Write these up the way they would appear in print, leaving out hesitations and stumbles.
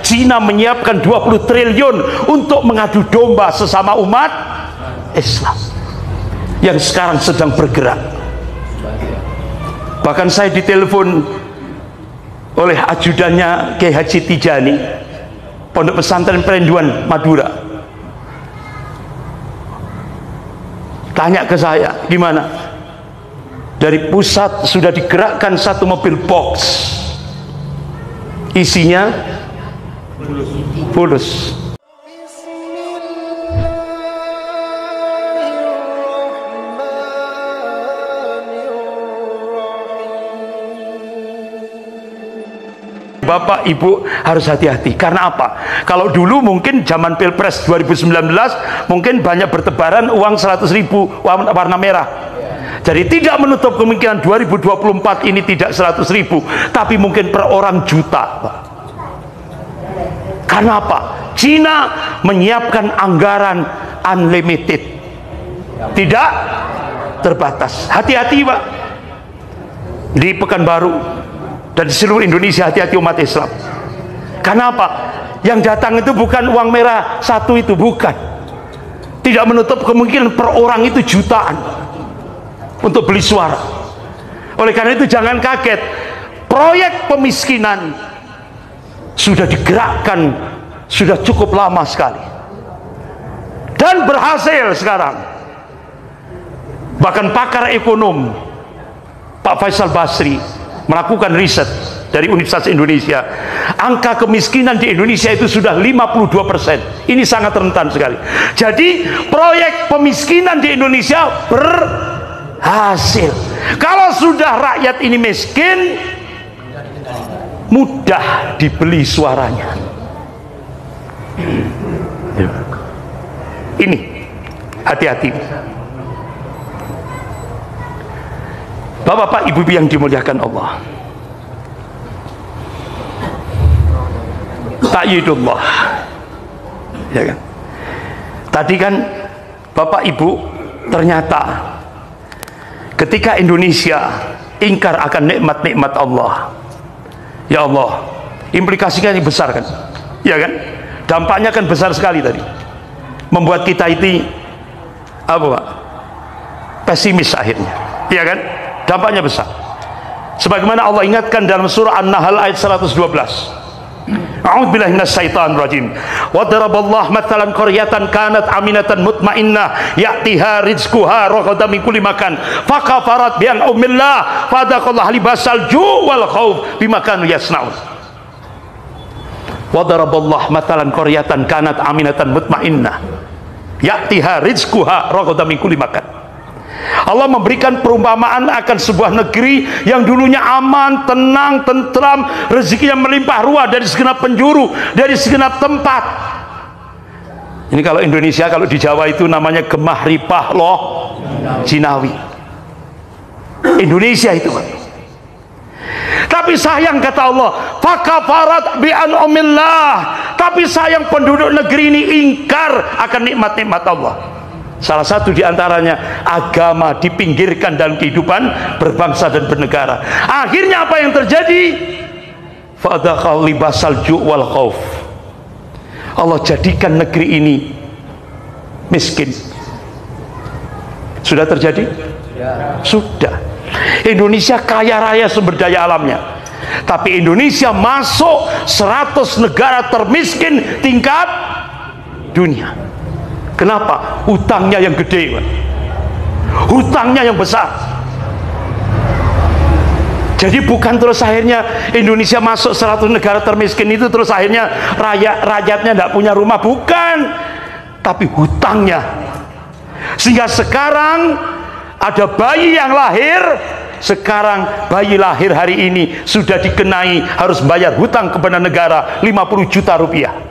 Cina menyiapkan 20 triliun untuk mengadu domba sesama umat Islam yang sekarang sedang bergerak. Bahkan saya ditelepon oleh ajudannya Kiai Haji Tijani, Pondok Pesantren Perenduan Madura. Tanya ke saya, gimana? Dari pusat sudah digerakkan satu mobil box, isinya fulus. Bapak Ibu harus hati-hati. Karena apa? Kalau dulu mungkin zaman Pilpres 2019 mungkin banyak bertebaran uang 100.000 warna merah. Jadi tidak menutup kemungkinan 2024 ini tidak 100.000, tapi mungkin per orang juta. Karena apa? Cina menyiapkan anggaran unlimited, tidak terbatas. Hati-hati Pak. Di Pekanbaru dan di seluruh Indonesia, hati-hati umat Islam. Karena apa? Yang datang itu bukan uang merah satu itu, bukan. Tidak menutup kemungkinan per orang itu jutaan untuk beli suara. Oleh karena itu jangan kaget, proyek pemiskinan sudah digerakkan sudah cukup lama sekali dan berhasil sekarang. Bahkan pakar ekonom Pak Faisal Basri melakukan riset dari Universitas Indonesia, angka kemiskinan di Indonesia itu sudah 52%. Ini sangat rentan sekali. Jadi proyek pemiskinan di Indonesia berhasil. Kalau sudah rakyat ini miskin, mudah dibeli suaranya. Ini hati-hati. Bapak-bapak, ibu-ibu yang dimuliakan Allah, ta'yidullah, ya kan? Tadi kan Bapak Ibu, ternyata ketika Indonesia ingkar akan nikmat-nikmat Allah, ya Allah, implikasinya ini besar kan, ya kan? Dampaknya kan besar sekali tadi, membuat kita ini apa Pak? Pesimis akhirnya, ya kan? Dampaknya besar. Sebagaimana Allah ingatkan dalam surah An-Nahl ayat 112. A'udzubillahi minasyaitonir rajim. Wa daraballahu mathalan qaryatan kanat aminatan mutmainnah ya'tiha rizquha ragadan min kulli makan fakafarat bi an'amillah fadaqallahu libasal ju' wal khauf bima kanu yasnaun. Wa daraballahu mathalan qaryatan kanat aminatan mutmainnah ya'tiha rizquha ragadan min kulli makan. Allah memberikan perumpamaan akan sebuah negeri yang dulunya aman, tenang, tentram, rezekinya melimpah ruah dari segenap penjuru, dari segenap tempat. Ini kalau Indonesia, kalau di Jawa itu namanya gemah ripah loh Jinawi. Indonesia itu Pak. Tapi sayang kata Allah, fakafarat bi an'amillah. Tapi sayang penduduk negeri ini ingkar akan nikmat-nikmat Allah. Salah satu diantaranya agama dipinggirkan dalam kehidupan berbangsa dan bernegara. Akhirnya apa yang terjadi? Fadaqal libasal ju' wal khauf. Allah jadikan negeri ini miskin. Sudah terjadi? Sudah. Indonesia kaya raya sumber daya alamnya, tapi Indonesia masuk 100 negara termiskin tingkat dunia. Kenapa? Hutangnya yang gede, hutangnya yang besar. Jadi bukan terus akhirnya Indonesia masuk 100 negara termiskin itu terus akhirnya rakyatnya tidak punya rumah, bukan, tapi hutangnya. Sehingga sekarang ada bayi yang lahir, sekarang bayi lahir hari ini sudah dikenai harus bayar hutang kepada negara 50 juta rupiah.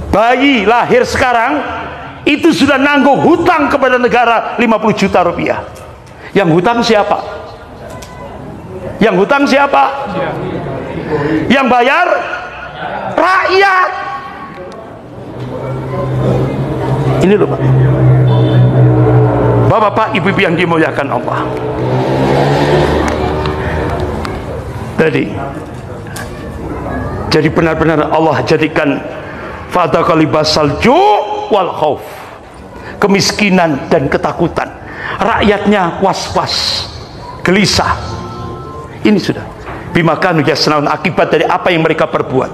Bayi lahir sekarang itu sudah nanggung hutang kepada negara 50 juta rupiah. Yang hutang siapa? Yang hutang siapa? Yang bayar rakyat. Ini loh Pak. Bapak-bapak, ibu-ibu yang dimuliakan Allah. Tadi Jadi benar-benar Allah jadikan fadaqalibasal ju' wal khauf, kemiskinan dan ketakutan. Rakyatnya was-was, gelisah. Ini sudah bimakanu yasnaun, akibat dari apa yang mereka perbuat.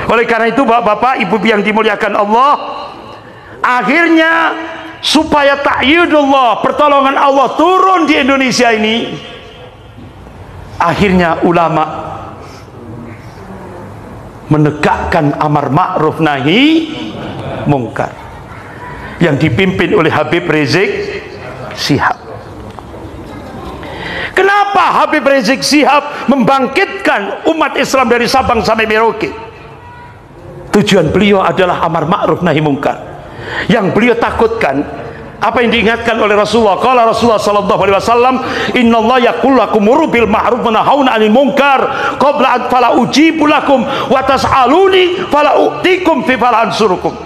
Oleh karena itu bapak-bapak, ibu yang dimuliakan Allah, akhirnya supaya ta'yidullah, pertolongan Allah turun di Indonesia ini, akhirnya ulama menegakkan amar ma'ruf nahi mungkar yang dipimpin oleh Habib Rizik Syihab. Kenapa Habib Rizik Syihab membangkitkan umat Islam dari Sabang sampai Merauke? Tujuan beliau adalah amar ma'ruf nahi mungkar. Yang beliau takutkan apa yang diingatkan oleh Rasulullah. Qala Rasulullah sallallahu alaihi wasallam, innallaha yaqulu lakum muru bil ma'ruf wa nahawna 'anil munkar qabla an fala ujibu lakum wa tas'aluni fala u'tikum fi fala ansurukum.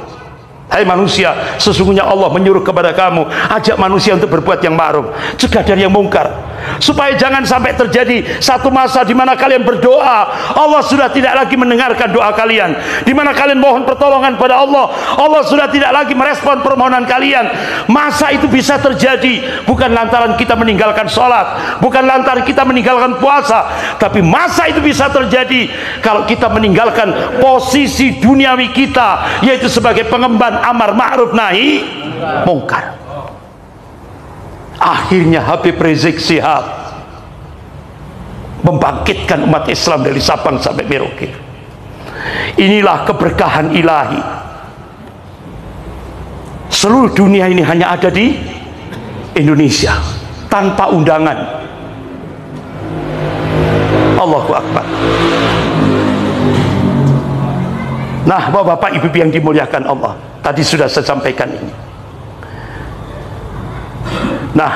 Hai manusia, sesungguhnya Allah menyuruh kepada kamu, ajak manusia untuk berbuat yang ma'ruf, cegah dari yang mungkar, supaya jangan sampai terjadi satu masa di mana kalian berdoa, Allah sudah tidak lagi mendengarkan doa kalian. Di mana kalian mohon pertolongan pada Allah, Allah sudah tidak lagi merespon permohonan kalian. Masa itu bisa terjadi bukan lantaran kita meninggalkan sholat, bukan lantaran kita meninggalkan puasa, tapi masa itu bisa terjadi kalau kita meninggalkan posisi duniawi kita, yaitu sebagai pengemban amar ma'ruf nahi mungkar. Akhirnya Habib Rizik Syihab membangkitkan umat Islam dari Sabang sampai Merauke. Inilah keberkahan ilahi. Seluruh dunia ini hanya ada di Indonesia tanpa undangan. Allahu Akbar. Nah, bapak-bapak, ibu yang dimuliakan Allah, tadi sudah saya sampaikan ini. Nah,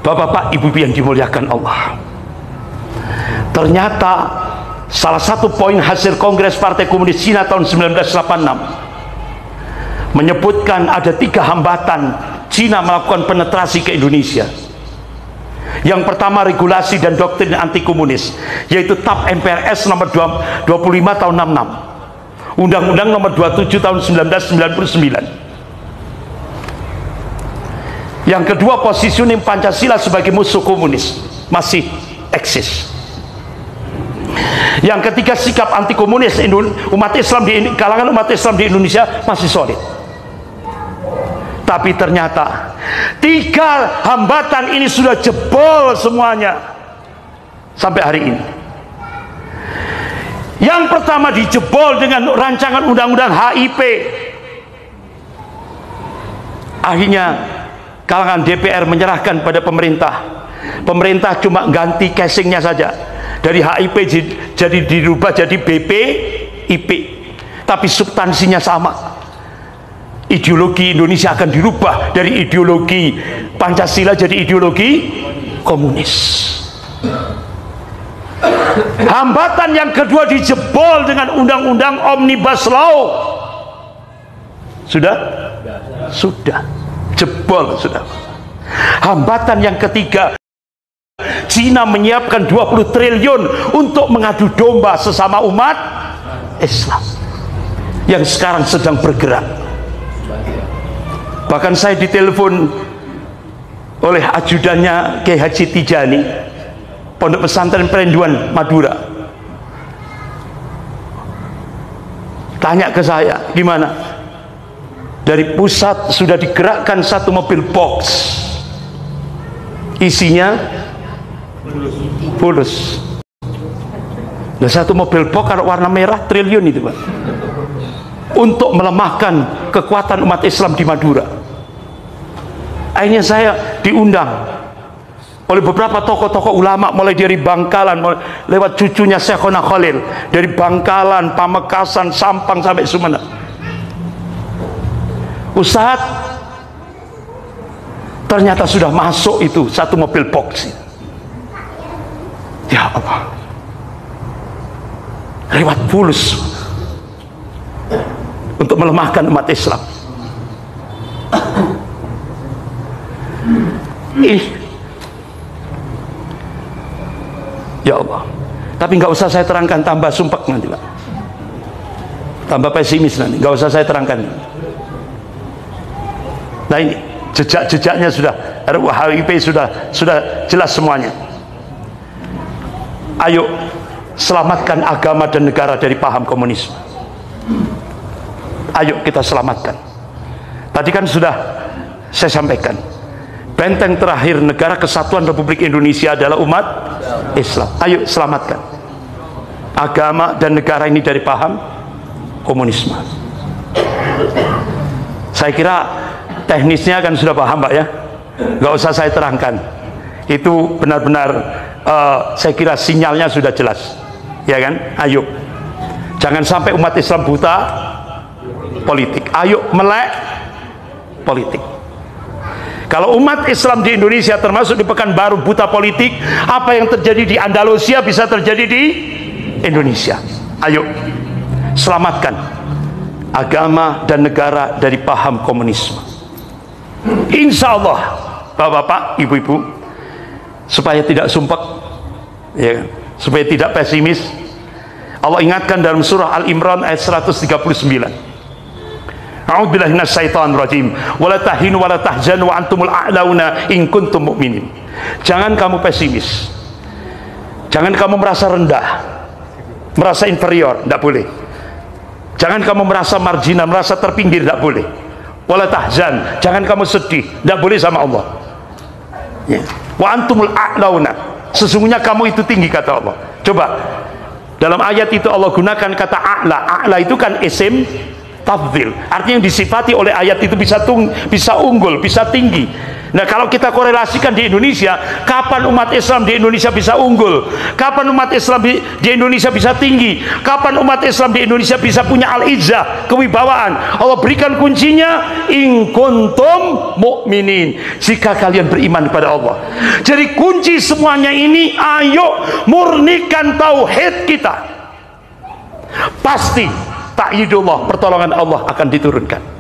bapak-bapak, ibu yang dimuliakan Allah, ternyata salah satu poin hasil Kongres Partai Komunis Cina tahun 1986 menyebutkan ada 3 hambatan Cina melakukan penetrasi ke Indonesia. Yang pertama, regulasi dan doktrin anti komunis, yaitu TAP MPRS nomor 25 tahun 66, Undang-Undang nomor 27 tahun 1999. Yang kedua, positioning Pancasila sebagai musuh komunis masih eksis. Yang ketiga, sikap anti komunis umat Islam di kalangan umat Islam di Indonesia masih solid. Tapi ternyata 3 hambatan ini sudah jebol semuanya sampai hari ini. Yang pertama dijebol dengan rancangan undang-undang HIP. Akhirnya kalangan DPR menyerahkan pada pemerintah. Pemerintah cuma ganti casingnya saja, dari HIP jadi dirubah jadi BPIP, tapi substansinya sama. Ideologi Indonesia akan dirubah dari ideologi Pancasila jadi ideologi komunis. Hambatan yang kedua dijebol dengan undang-undang Omnibus Law. Sudah jebol sudah. Hambatan yang ketiga, Cina menyiapkan 20 triliun untuk mengadu domba sesama umat Islam yang sekarang sedang bergerak. Bahkan saya ditelepon oleh ajudannya Kiai Haji Tijani, Pondok Pesantren Perenduan Madura. Tanya ke saya, gimana? Dari pusat sudah digerakkan 1 mobil box, isinya fulus. Nah, 1 mobil box kalau warna merah triliun itu, Pak, untuk melemahkan kekuatan umat Islam di Madura. Akhirnya saya diundang oleh beberapa tokoh-tokoh ulama, mulai dari Bangkalan, lewat cucunya Syekhona Khalil, dari Bangkalan, Pamekasan, Sampang sampai Sumeneb. Ustaz, ternyata sudah masuk itu 1 mobil box. Ya Allah, lewat fulus untuk melemahkan umat Islam. Ya Allah. Tapi nggak usah saya terangkan, tambah sumpek nanti Pak, tambah pesimis nanti, nggak usah saya terangkan. Nah ini jejak-jejaknya sudah, RUU HIP sudah jelas semuanya. Ayo selamatkan agama dan negara dari paham komunisme. Ayo kita selamatkan. Tadi kan sudah saya sampaikan, benteng terakhir negara kesatuan Republik Indonesia adalah umat Islam. Ayo selamatkan agama dan negara ini dari paham komunisme. Saya kira teknisnya kan sudah paham Pak ya, nggak usah saya terangkan. Itu benar-benar saya kira sinyalnya sudah jelas, ya kan? Ayo, jangan sampai umat Islam buta politik. Ayo melek politik. Kalau umat Islam di Indonesia termasuk di Pekanbaru buta politik, apa yang terjadi di Andalusia bisa terjadi di Indonesia. Ayo selamatkan agama dan negara dari paham komunisme. Insya Allah Bapak-bapak, Ibu-ibu, supaya tidak sumpek, ya, supaya tidak pesimis, Allah ingatkan dalam surah Al-Imran ayat 139. A'udzubillahi minasyaitonir rajim. Wala tahinu wala tahzanu wa antumul a'launa in kuntum mu'minin. Jangan kamu pesimis. Jangan kamu merasa rendah, merasa inferior, tidak boleh. Jangan kamu merasa marginal, merasa terpinggir, tidak boleh. Wala tahzan, jangan kamu sedih, tidak boleh sama Allah. Ya. Wa antumul a'launa, sesungguhnya kamu itu tinggi kata Allah. Coba dalam ayat itu Allah gunakan kata a'la. A'la itu kan isim tafdhil, artinya yang disifati oleh ayat itu bisa unggul, bisa tinggi. Nah kalau kita korelasikan di Indonesia, kapan umat Islam di Indonesia bisa unggul, kapan umat Islam di Indonesia bisa tinggi, kapan umat Islam di Indonesia bisa punya al-izzah, kewibawaan? Allah berikan kuncinya, in kuntum mu'minin, jika kalian beriman kepada Allah. Jadi kunci semuanya ini, ayo murnikan tauhid kita, pasti ta'yidullah, pertolongan Allah akan diturunkan.